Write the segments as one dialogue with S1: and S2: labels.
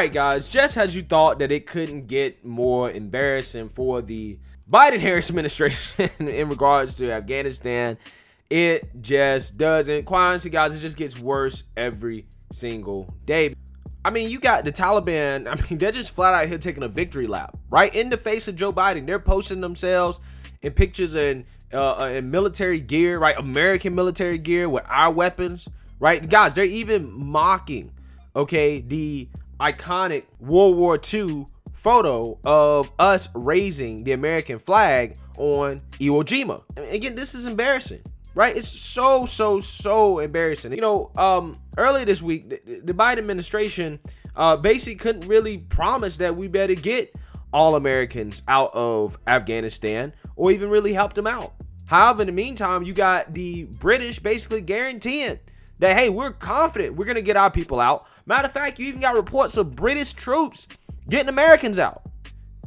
S1: right, guys, just as you thought that it couldn't get more embarrassing for the Biden-Harris administration in regards to Afghanistan, it just doesn't. Quite honestly, guys, it just gets worse every single day. I mean, you got the Taliban. I mean, they're just flat out here taking a victory lap right in the face of Joe Biden. They're posting themselves in pictures in military gear, right? American military gear with our weapons, right? Guys, they're even mocking, okay, the iconic World War II photo of us raising the American flag on Iwo Jima. I mean, again, this is embarrassing. Right? It's so embarrassing. You know, earlier this week, the Biden administration basically couldn't really promise that we better get all Americans out of Afghanistan or even really help them out. However, in the meantime, you got the British basically guaranteeing that, hey, we're confident we're going to get our people out. Matter of fact, you even got reports of British troops getting Americans out.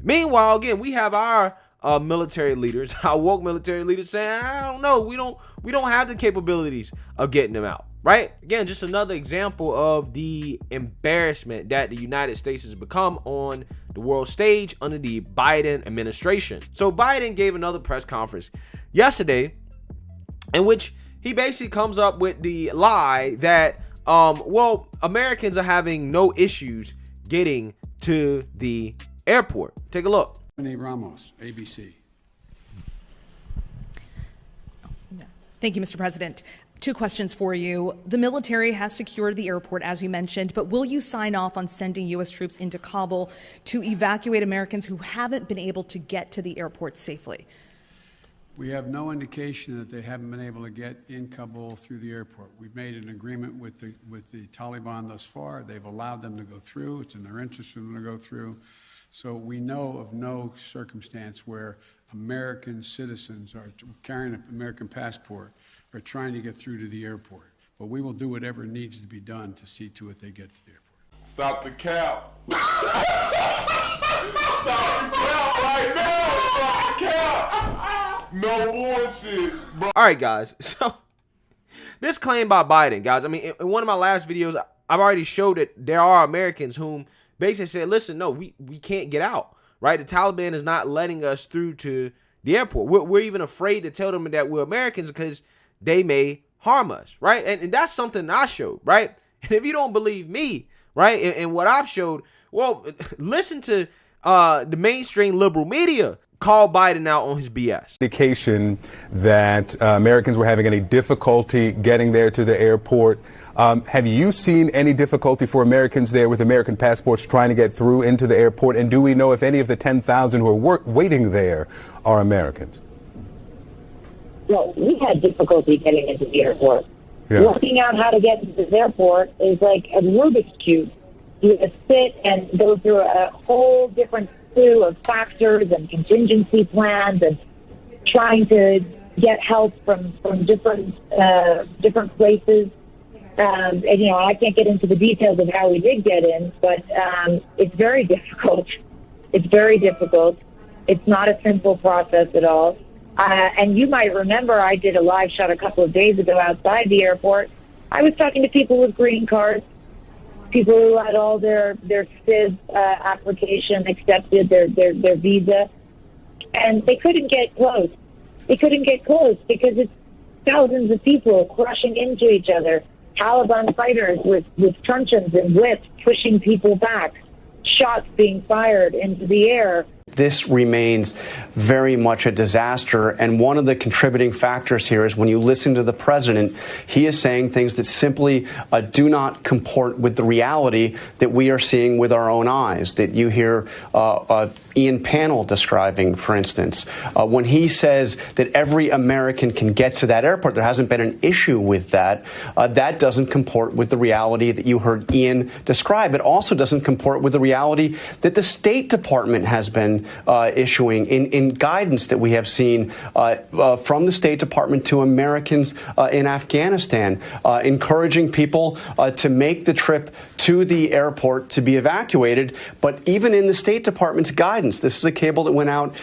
S1: Meanwhile, again, we have our military leaders, our woke military leaders saying, I don't know, we don't have the capabilities of getting them out, right? Again, just another example of the embarrassment that the United States has become on the world stage under the Biden administration. So Biden gave another press conference yesterday in which he basically comes up with the lie that, well, Americans are having no issues getting to the airport. Take a look.
S2: Ramos, ABC.
S3: Thank you, Mr. President. 2 questions for you. The military has secured the airport, as you mentioned, but will you sign off on sending U.S. troops into Kabul to evacuate Americans who haven't been able to get to the airport safely?
S2: We have no indication that they haven't been able to get in Kabul through the airport. We've made an agreement with the Taliban thus far. They've allowed them to go through. It's in their interest for them to go through. So we know of no circumstance where American citizens are carrying an American passport are trying to get through to the airport. But we will do whatever needs to be done to see to it they get to the airport.
S4: Stop the cap. Stop the cap right now. Stop the cap. No bullshit, bro.
S1: All right, guys. So this claim by Biden, guys, I mean, in one of my last videos, I've already showed that there are Americans whom basically said, listen, no, we can't get out, right? The Taliban is not letting us through to the airport. We're even afraid to tell them that we're Americans because they may harm us, right? And that's something I showed, right? And if you don't believe me, right, and what I've showed, well, listen to the mainstream liberal media call Biden out on his BS.
S5: Indication that Americans were having any difficulty getting there to the airport. Have you seen any difficulty for Americans there with American passports trying to get through into the airport? And do we know if any of the 10,000 who are waiting there are Americans?
S6: Well, we had difficulty getting into the airport.
S5: Yeah.
S6: Working out how to get into this airport is like a Rubik's Cube. You have to sit and go through a whole different slew of factors and contingency plans and trying to get help from different places. And, you know, I can't get into the details of how we did get in, but it's very difficult. It's very difficult. It's not a simple process at all. And you might remember I did a live shot a couple of days ago outside the airport. I was talking to people with green cards, people who had all their CIV application accepted, their visa, and they couldn't get close. They couldn't get close because it's thousands of people crushing into each other. Taliban fighters with truncheons and whips pushing people back, shots being fired into the air.
S7: This remains very much a disaster. And one of the contributing factors here is when you listen to the president, he is saying things that simply do not comport with the reality that we are seeing with our own eyes, that you hear Ian Pannell describing, for instance, when he says that every American can get to that airport. There hasn't been an issue with that. That doesn't comport with the reality that you heard Ian describe. It also doesn't comport with the reality that the State Department has been issuing in guidance that we have seen from the State Department to Americans in Afghanistan, encouraging people to make the trip to the airport to be evacuated. But even in the State Department's guidance, this is a cable that went out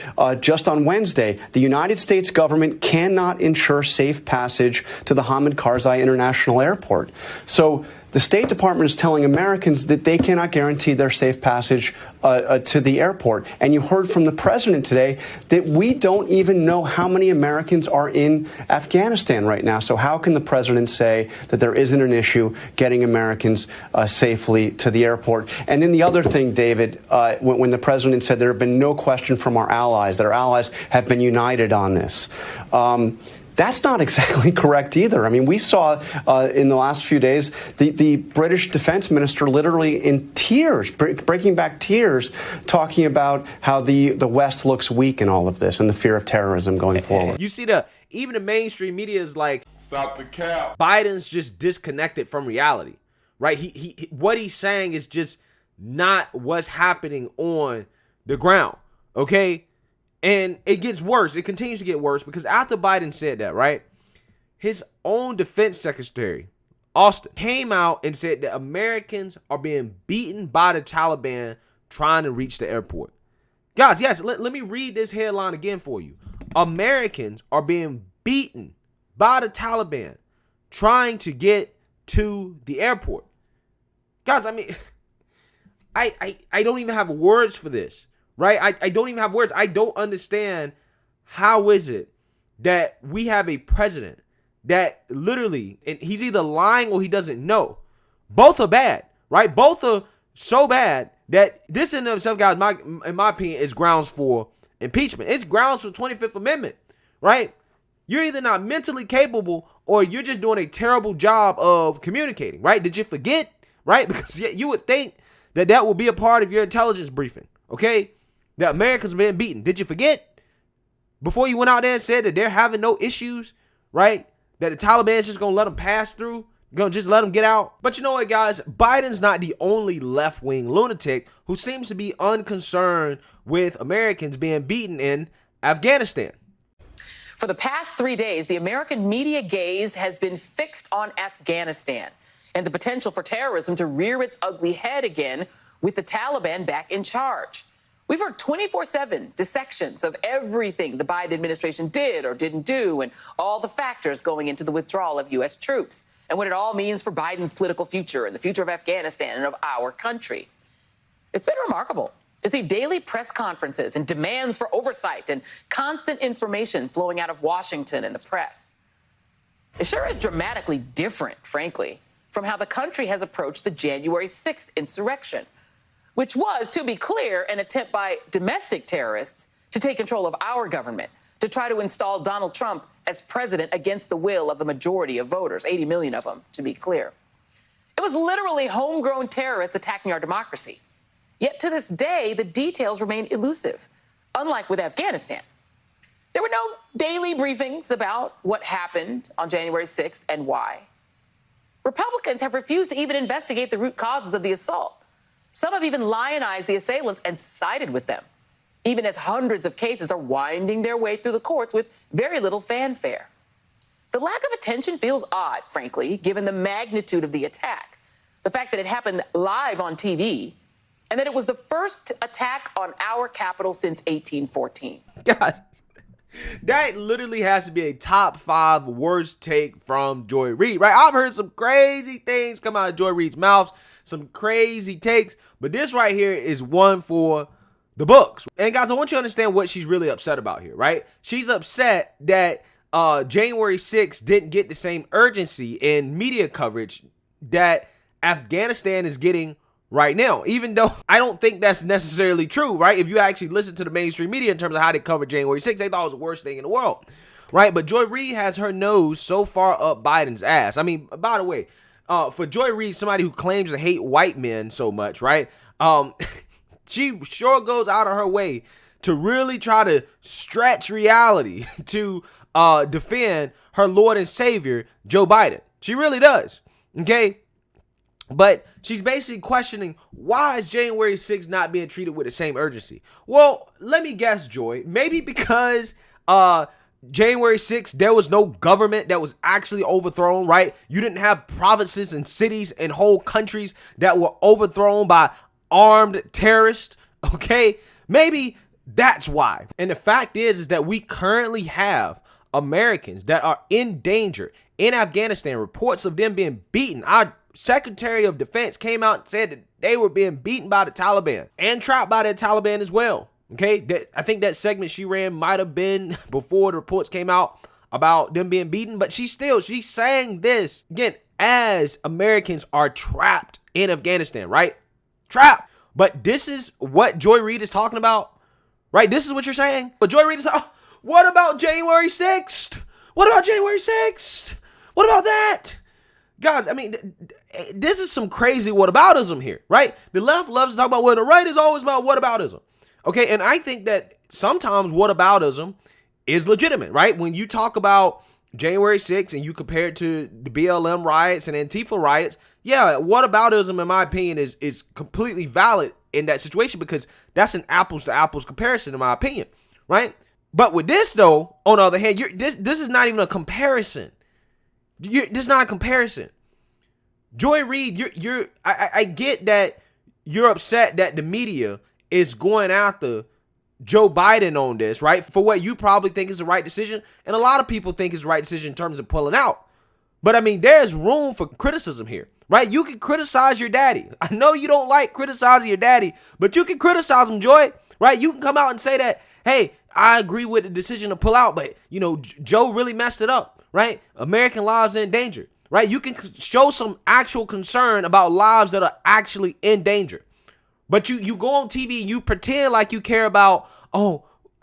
S7: just on Wednesday, the United States government cannot ensure safe passage to the Hamid Karzai International Airport. So the State Department is telling Americans that they cannot guarantee their safe passage to the airport. And you heard from the president today that we don't even know how many Americans are in Afghanistan right now. So how can the president say that there isn't an issue getting Americans safely to the airport? And then the other thing, David, when the president said there have been no question from our allies, that our allies have been united on this. That's not exactly correct either. I mean, we saw in the last few days the British defense minister literally in tears, breaking back tears, talking about how the West looks weak in all of this and the fear of terrorism going forward.
S1: You see, even the mainstream media is like,
S4: stop the cap.
S1: Biden's just disconnected from reality, right? He what he's saying is just not what's happening on the ground, okay? And it gets worse. It continues to get worse because after Biden said that, right, his own defense secretary, Austin, came out and said that Americans are being beaten by the Taliban trying to reach the airport. Guys, yes, let me read this headline again for you. Americans are being beaten by the Taliban trying to get to the airport. Guys, I mean, I don't even have words for this. Right? I don't even have words. I don't understand how is it that we have a president that literally, and he's either lying or he doesn't know. Both are bad, right? Both are so bad that this in and of itself, guys, in my opinion, is grounds for impeachment. It's grounds for 25th Amendment, right? You're either not mentally capable or you're just doing a terrible job of communicating, right? Did you forget, right? Because you would think that would be a part of your intelligence briefing, okay? That Americans are being beaten. Did you forget? Before you went out there and said that they're having no issues, right? That the Taliban's just going to let them pass through. Going to just let them get out. But you know what, guys? Biden's not the only left-wing lunatic who seems to be unconcerned with Americans being beaten in Afghanistan.
S8: For the past 3 days, the American media gaze has been fixed on Afghanistan and the potential for terrorism to rear its ugly head again with the Taliban back in charge. We've heard 24/7 dissections of everything the Biden administration did or didn't do and all the factors going into the withdrawal of U.S. troops and what it all means for Biden's political future and the future of Afghanistan and of our country. It's been remarkable to see daily press conferences and demands for oversight and constant information flowing out of Washington and the press. It sure is dramatically different, frankly, from how the country has approached the January 6th insurrection, which was, to be clear, an attempt by domestic terrorists to take control of our government, to try to install Donald Trump as president against the will of the majority of voters, 80 million of them, to be clear. It was literally homegrown terrorists attacking our democracy. Yet to this day, the details remain elusive, unlike with Afghanistan. There were no daily briefings about what happened on January 6th and why. Republicans have refused to even investigate the root causes of the assault. Some have even lionized the assailants and sided with them, even as hundreds of cases are winding their way through the courts with very little fanfare. The lack of attention feels odd, frankly, given the magnitude of the attack, the fact that it happened live on TV, and that it was the first attack on our capital since 1814.
S1: God, that literally has to be a top 5 worst take from Joy Reid, right? I've heard some crazy things come out of Joy Reid's mouth, some crazy takes, but this right here is one for the books. And guys, I want you to understand what she's really upset about here, right? She's upset that January 6th didn't get the same urgency in media coverage that Afghanistan is getting right now, even though I don't think that's necessarily true, right? If you actually listen to the mainstream media in terms of how they covered January 6th, they thought it was the worst thing in the world, right? But Joy Reid has her nose so far up Biden's ass. I mean, by the way, for Joy Reid, somebody who claims to hate white men so much, right? She sure goes out of her way to really try to stretch reality to defend her Lord and Savior, Joe Biden. She really does, okay? But she's basically questioning, why is January 6th not being treated with the same urgency? Well, let me guess, Joy. Maybe because January 6th, there was no government that was actually overthrown, right? You didn't have provinces and cities and whole countries that were overthrown by armed terrorists, okay? Maybe that's why. And the fact is that we currently have Americans that are in danger in Afghanistan, reports of them being beaten. I Secretary of Defense came out and said that they were being beaten by the Taliban and trapped by the Taliban as well. Okay, I think that segment she ran might have been before the reports came out about them being beaten, but she's saying this again as Americans are trapped in Afghanistan, right? Trapped. But this is what Joy Reid is talking about, right? This is what you're saying. But Joy Reid is, what about January 6th? What about January 6th? What about that? Guys, I mean, this is some crazy whataboutism here, right? The left loves to talk about, well, the right is always about whataboutism. Okay, and I think that sometimes whataboutism is legitimate, right? When you talk about January 6th and you compare it to the BLM riots and Antifa riots, yeah, whataboutism, in my opinion, is completely valid in that situation because that's an apples to apples comparison, in my opinion, right? But with this, though, on the other hand, this is not even a comparison. This is not a comparison. Joy Reid, I get that you're upset that the media is going after Joe Biden on this, right? For what you probably think is the right decision. And a lot of people think is the right decision in terms of pulling out. But I mean, there's room for criticism here, right? You can criticize your daddy. I know you don't like criticizing your daddy, but you can criticize him, Joy, right? You can come out and say that, hey, I agree with the decision to pull out, but, you know, Joe really messed it up, right? American lives are in danger, right? You can show some actual concern about lives that are actually in danger. But you go on TV and you pretend like you care about,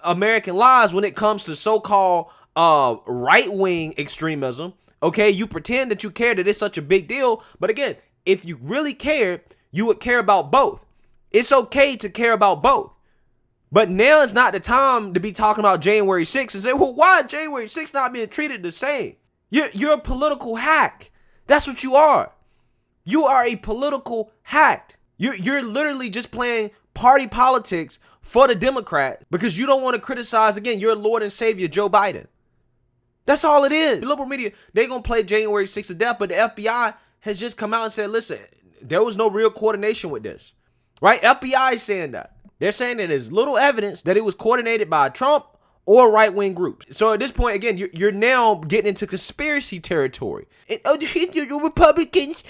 S1: American lives when it comes to so-called right-wing extremism. Okay, you pretend that you care, that it's such a big deal. But again, if you really cared, you would care about both. It's okay to care about both. But now is not the time to be talking about January 6th and say, well, why January 6th not being treated the same? You're a political hack. That's what you are. You are a political hack. You're literally just playing party politics for the Democrats because you don't want to criticize, again, your Lord and Savior, Joe Biden. That's all it is. The liberal media, they're going to play January 6th to death, but the FBI has just come out and said, listen, there was no real coordination with this, right? FBI is saying that. They're saying that there's little evidence that it was coordinated by Trump or right-wing groups. So at this point, again, you're now getting into conspiracy territory. And, the Republicans,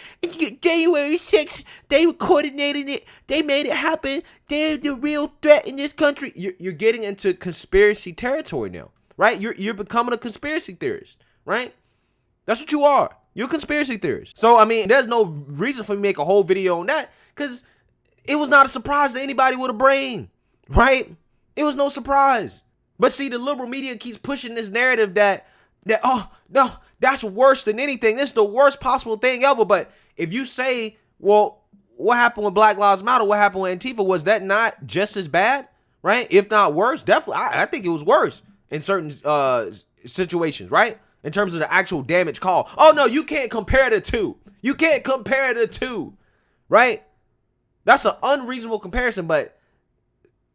S1: January 6th, they were coordinating it. They made it happen. They're the real threat in this country. You're getting into conspiracy territory now, right? You're becoming a conspiracy theorist, right? That's what you are. You're a conspiracy theorist. So, I mean, there's no reason for me to make a whole video on that because it was not a surprise to anybody with a brain, right? It was no surprise. But see, the liberal media keeps pushing this narrative that oh, no, that's worse than anything. This is the worst possible thing ever. But if you say, well, what happened with Black Lives Matter? What happened with Antifa? Was that not just as bad, right? If not worse, definitely. I think it was worse in certain situations, right? In terms of the actual damage caused. Oh, no, you can't compare the two. You can't compare the two, right? That's an unreasonable comparison, but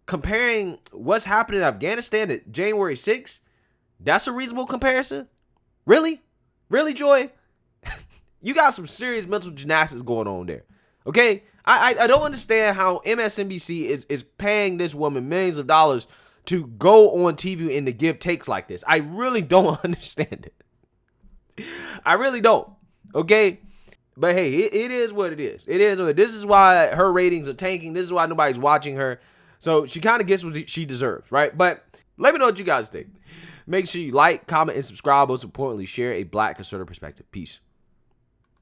S1: comparing what's happening in Afghanistan to January 6th, that's a reasonable comparison? Really? Really, Joy? You got some serious mental gymnastics going on there. Okay? I don't understand how MSNBC is paying this woman millions of dollars to go on TV and to give takes like this. I really don't understand it. I really don't. Okay? But hey, it is what it is. It is what it is. This is why her ratings are tanking. This is why nobody's watching her. So she kind of gets what she deserves, right? But let me know what you guys think. Make sure you like, comment, and subscribe. Most importantly, share a Black conservative perspective. Peace.